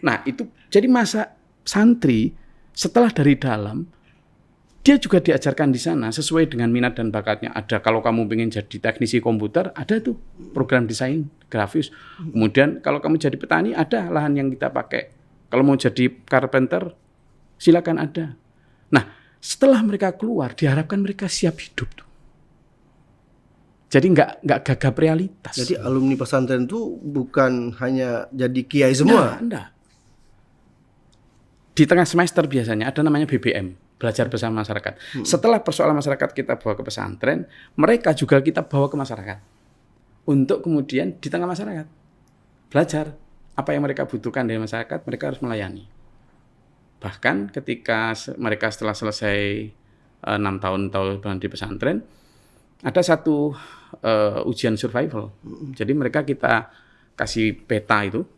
Nah itu jadi masa santri setelah dari dalam dia juga diajarkan di sana sesuai dengan minat dan bakatnya. Ada kalau kamu pengen jadi teknisi komputer, ada tuh program desain grafis. Kemudian kalau kamu jadi petani, ada lahan yang kita pakai. Kalau mau jadi carpenter, silakan ada. Nah, setelah mereka keluar, diharapkan mereka siap hidup tuh. Jadi nggak gagap realitas. Jadi alumni pesantren itu bukan hanya jadi kiai semua. Enggak. Di tengah semester biasanya ada namanya BBM. Belajar bersama masyarakat. Setelah persoalan masyarakat kita bawa ke pesantren, mereka juga kita bawa ke masyarakat. Untuk kemudian di tengah masyarakat belajar apa yang mereka butuhkan dari masyarakat, mereka harus melayani. Bahkan ketika mereka setelah selesai 6 tahun di pesantren, ada satu ujian survival. Jadi mereka kita kasih peta itu.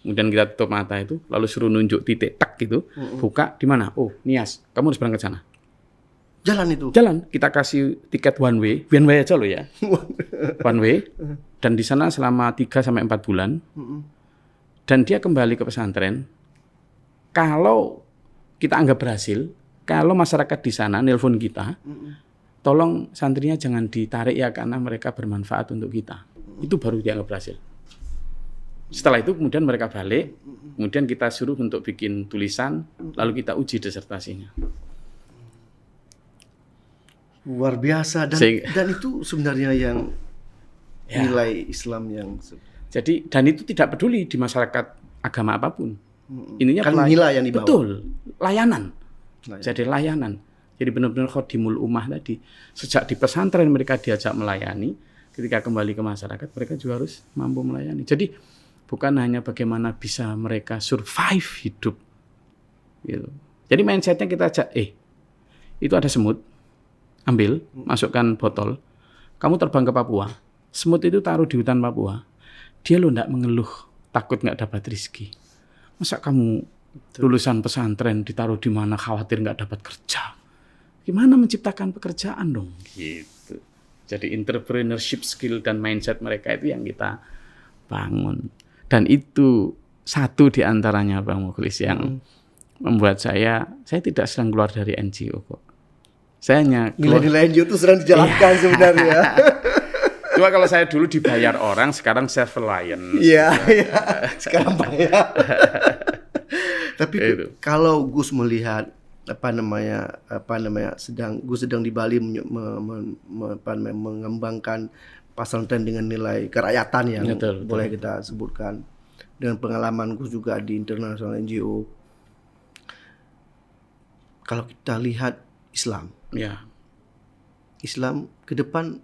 Kemudian kita tutup mata itu, lalu suruh nunjuk titik tak gitu, buka di mana? Oh, Nias, kamu harus berangkat sana. Jalan itu. Jalan, kita kasih tiket one way aja loh ya. One way, dan di sana selama 3 sampai 4 bulan. Dan dia kembali ke pesantren. Kalau kita anggap berhasil, kalau masyarakat di sana nelpon kita, tolong santrinya jangan ditarik ya karena mereka bermanfaat untuk kita. Itu baru dianggap berhasil. Setelah itu kemudian mereka balik, kemudian kita suruh untuk bikin tulisan, lalu kita uji disertasinya. Luar biasa dan itu sebenarnya yang nilai Islam yang jadi dan itu tidak peduli di masyarakat agama apapun. Ininya kan nilai yang dibawa. Betul, layanan. Jadi layanan. Jadi benar-benar khodimul ummah tadi. Sejak di pesantren mereka diajak melayani, ketika kembali ke masyarakat mereka juga harus mampu melayani. Jadi bukan hanya bagaimana bisa mereka survive hidup, gitu. Jadi mindsetnya kita ajak, itu ada semut, ambil, masukkan botol, kamu terbang ke Papua, semut itu taruh di hutan Papua, dia lo nggak mengeluh, takut nggak dapat rezeki. Masa kamu lulusan pesantren ditaruh di mana khawatir nggak dapat kerja? Gimana menciptakan pekerjaan dong? Gitu. Jadi entrepreneurship skill dan mindset mereka itu yang kita bangun. Dan itu satu di antaranya Bang Mukhlis yang membuat saya tidak sedang keluar dari NGO kok. Saya hanya nilai-nilai NGO itu sedang dijalankan sebenarnya. Cuma kalau saya dulu dibayar orang, sekarang self reliant. Iya. Sekarang bayar. Tapi kalau Gus melihat Gus sedang di Bali mengembangkan pesantren dengan nilai kerakyatan yang boleh kita sebutkan, dengan pengalaman Gus juga di internasional NGO. Kalau kita lihat Islam ke depan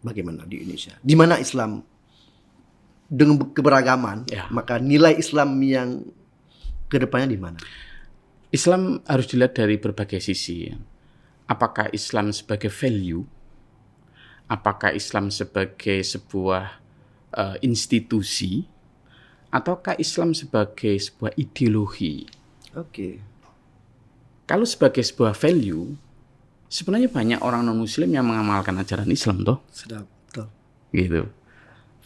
bagaimana di Indonesia? Di mana Islam dengan keberagaman, maka nilai Islam yang ke depannya di mana? Islam harus dilihat dari berbagai sisi. Apakah Islam sebagai value? Apakah Islam sebagai sebuah institusi, ataukah Islam sebagai sebuah ideologi? Kalau sebagai sebuah value, sebenarnya banyak orang non-Muslim yang mengamalkan ajaran Islam, toh. Betul. Gitu.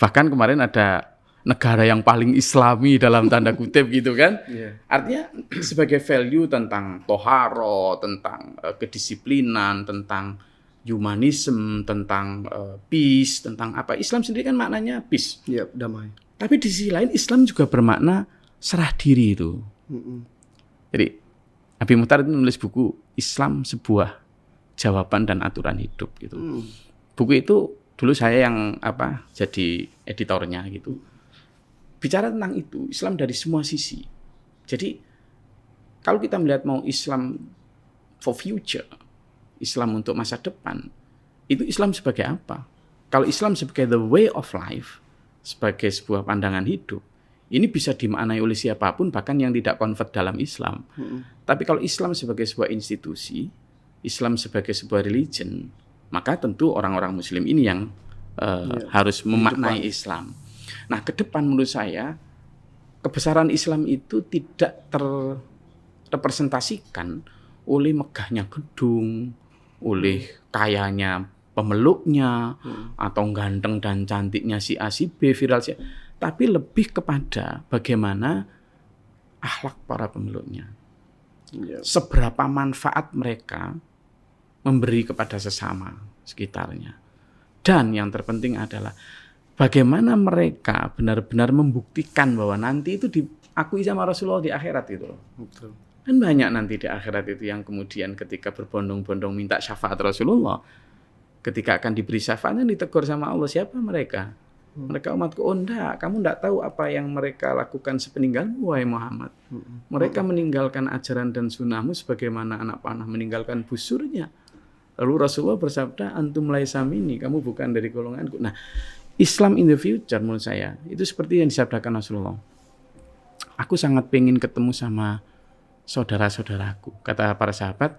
Bahkan kemarin ada negara yang paling islami dalam tanda kutip gitu kan. Artinya sebagai value tentang toharo, tentang kedisiplinan, tentang humanisme, tentang peace, tentang apa. Islam sendiri kan maknanya peace. Damai. Tapi di sisi lain Islam juga bermakna serah diri itu. Jadi Habib Mochtar itu menulis buku Islam Sebuah Jawaban dan Aturan Hidup gitu. Buku itu dulu saya yang jadi editornya gitu. Bicara tentang itu, Islam dari semua sisi. Jadi kalau kita melihat mau Islam for future, Islam untuk masa depan, itu Islam sebagai apa? Kalau Islam sebagai the way of life, sebagai sebuah pandangan hidup, ini bisa dimaknai oleh siapapun, bahkan yang tidak convert dalam Islam. Tapi kalau Islam sebagai sebuah institusi, Islam sebagai sebuah religion, maka tentu orang-orang Muslim ini yang harus memaknai Islam. Nah, ke depan menurut saya kebesaran Islam itu tidak terrepresentasikan oleh megahnya gedung, oleh kayanya pemeluknya, atau ganteng dan cantiknya si A si B, viral si A, tapi lebih kepada bagaimana akhlak para pemeluknya. Seberapa manfaat mereka memberi kepada sesama sekitarnya. Dan yang terpenting adalah bagaimana mereka benar-benar membuktikan bahwa nanti itu diakui sama Rasulullah di akhirat itu. Betul. Dan banyak nanti di akhirat itu yang kemudian ketika berbondong-bondong minta syafaat Rasulullah, ketika akan diberi syafaatnya ditegur sama Allah, siapa mereka? Mereka umatku. Oh enggak, kamu enggak tahu apa yang mereka lakukan sepeninggalmu wahai Muhammad. Mereka meninggalkan ajaran dan sunnahmu sebagaimana anak panah meninggalkan busurnya. Lalu Rasulullah bersabda, antum laisa minni, kamu bukan dari golonganku. Nah, Islam in the future menurut saya itu seperti yang disabdakan Rasulullah. Aku sangat pengen ketemu sama saudara-saudaraku. Kata para sahabat,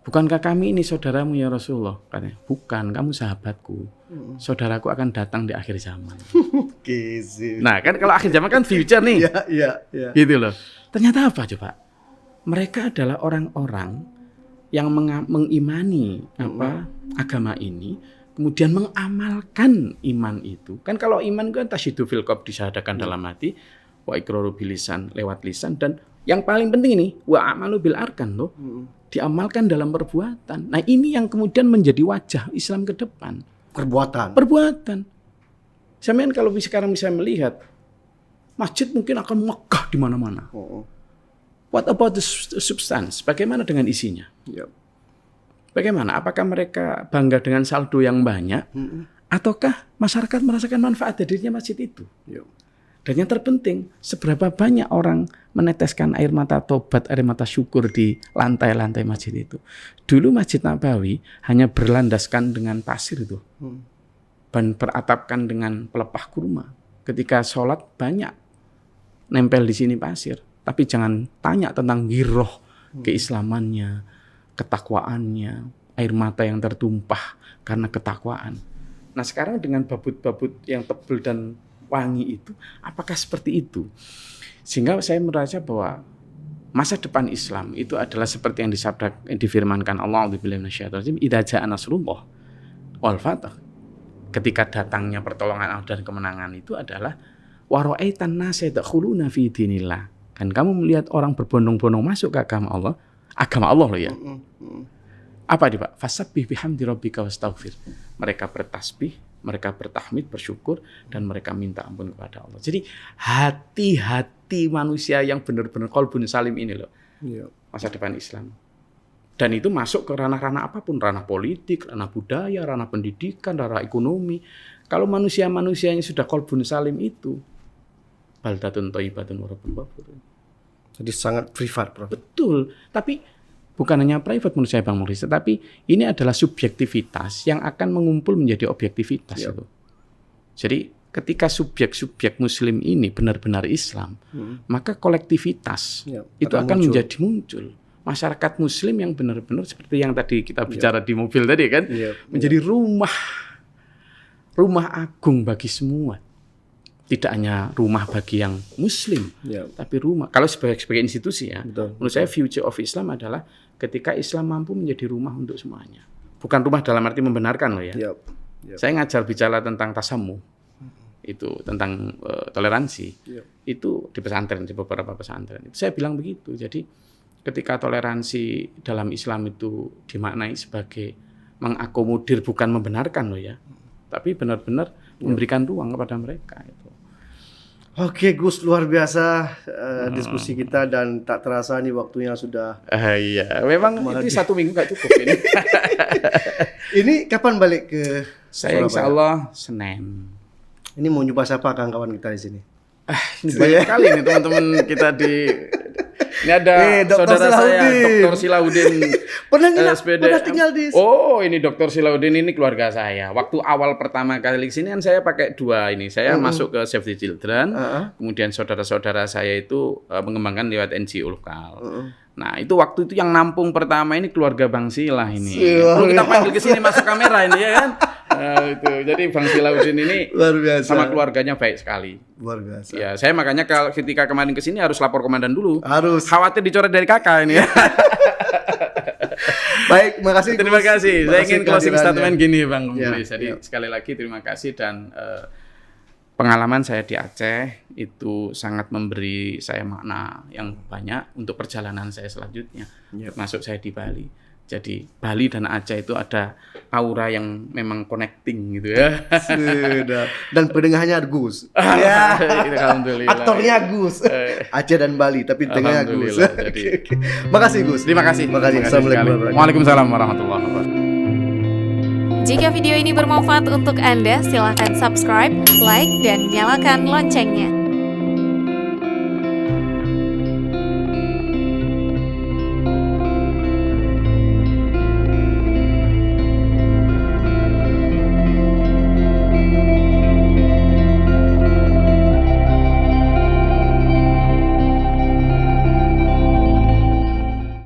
bukankah kami ini saudaramu ya Rasulullah? Katanya, bukan, kamu sahabatku. Saudaraku akan datang di akhir zaman. Nah, kan kalau akhir zaman kan future nih. Iya. Gitu loh. Ternyata apa coba? Mereka adalah orang-orang yang mengimani agama ini, kemudian mengamalkan iman itu. Kan kalau iman kan tasyidu fil qalb, disyahadakan dalam hati, wa iqraru bil lisan, lewat lisan, dan yang paling penting ini wa amalu bil arkan loh. Diamalkan dalam perbuatan. Nah, ini yang kemudian menjadi wajah Islam ke depan. Perbuatan. Sampean kalau sekarang bisa melihat masjid mungkin akan megah di mana-mana. What about the substance? Bagaimana dengan isinya? Bagaimana? Apakah mereka bangga dengan saldo yang banyak? Ataukah masyarakat merasakan manfaat hadirnya masjid itu? Dan yang terpenting, seberapa banyak orang meneteskan air mata tobat, air mata syukur di lantai-lantai masjid itu. Dulu Masjid Nabawi hanya berlandaskan dengan pasir itu. Dan beratapkan dengan pelepah kurma. Ketika sholat banyak nempel di sini pasir. Tapi jangan tanya tentang giroh, keislamannya, ketakwaannya, air mata yang tertumpah karena ketakwaan. Nah, sekarang dengan babut-babut yang tebal dan wangi itu, apakah seperti itu? Sehingga saya merasa bahwa masa depan Islam itu adalah seperti yang difirmankan Allah idza jaa nasrullah wal fath. Ketika datangnya pertolongan Allah dan kemenangan itu adalah wa ra'aitan nasa yadkhuluna fi dinillah. Dan kamu melihat orang berbondong-bondong masuk ke agama Allah loh ya. Apa dia Pak? Fasabbih bihamdi rabbika wastaghfir. Mereka bertasbih, mereka bertahmid, bersyukur, dan mereka minta ampun kepada Allah. Jadi hati-hati manusia yang benar-benar qalbun salim ini loh. Masa depan Islam. Dan itu masuk ke ranah-ranah apapun, ranah politik, ranah budaya, ranah pendidikan, ranah ekonomi. Kalau manusia-manusia yang sudah qalbun salim itu, baldatun thayyibatun wa rabbun ghafur. Jadi sangat privat, Prof. Betul. Tapi bukan hanya private menurut saya Bang Mukhlis, tapi ini adalah subjektivitas yang akan mengumpul menjadi objektivitas itu. Jadi ketika subjek-subjek Muslim ini benar-benar Islam, maka kolektivitas itu akan menjadi muncul. Masyarakat Muslim yang benar-benar seperti yang tadi kita bicara di mobil tadi kan, menjadi rumah agung bagi semua. Tidak hanya rumah bagi yang Muslim, tapi rumah. Kalau sebagai institusi ya, menurut saya future of Islam adalah ketika Islam mampu menjadi rumah untuk semuanya. Bukan rumah dalam arti membenarkan loh ya. Saya ngajar bicara tentang tasamuh. itu tentang toleransi. Iya. Itu di pesantren, di beberapa pesantren. Itu saya bilang begitu. Jadi ketika toleransi dalam Islam itu dimaknai sebagai mengakomodir, bukan membenarkan loh ya. Tapi benar-benar memberikan ruang kepada mereka itu. Oke Gus, luar biasa diskusi kita dan tak terasa nih waktunya sudah. Iya, memang itu 1 minggu nggak cukup ini. Ini kapan balik ke Saya insya Allah Senin. Ini mau jumpa siapa kawan-kawan kita di sini? Ini banyak sekali nih teman-teman kita di. Ini ada Dr. saudara saya, Dr. Silauddin. Pernah tinggal di. Oh, ini Dr. Silauddin ini keluarga saya. Waktu awal pertama kali kesini kan saya pakai 2 ini. Saya masuk ke Save the Children. Kemudian saudara-saudara saya itu mengembangkan lewat NGO lokal. Nah, itu waktu itu yang nampung pertama ini keluarga Bang Sila ini. Perlu kita panggil ke sini masuk kamera ini ya kan. Itu. Jadi Bang Silauddin ini luar biasa. Sama keluarganya baik sekali. Luar biasa. Ya, saya makanya ketika kemarin ke sini harus lapor komandan dulu. Harus. Khawatir dicoret dari kakak ini ya. Baik, makasih. Terima kasih. Saya ingin closing statement gini Bang. Ya, Jadi sekali lagi terima kasih dan pengalaman saya di Aceh itu sangat memberi saya makna yang banyak untuk perjalanan saya selanjutnya. Termasuk saya di Bali. Jadi Bali dan Aceh itu ada aura yang memang connecting gitu ya. Sudah. Dan pendengarnya Gus. Ya. Alhamdulillah. Aktornya Gus. Aceh dan Bali, tapi tengahnya Gus. Jadi, makasih Gus. Terima kasih. Assalamualaikum. Waalaikumsalam warahmatullahi wabarakatuh. Jika video ini bermanfaat untuk Anda, silakan subscribe, like, dan nyalakan loncengnya.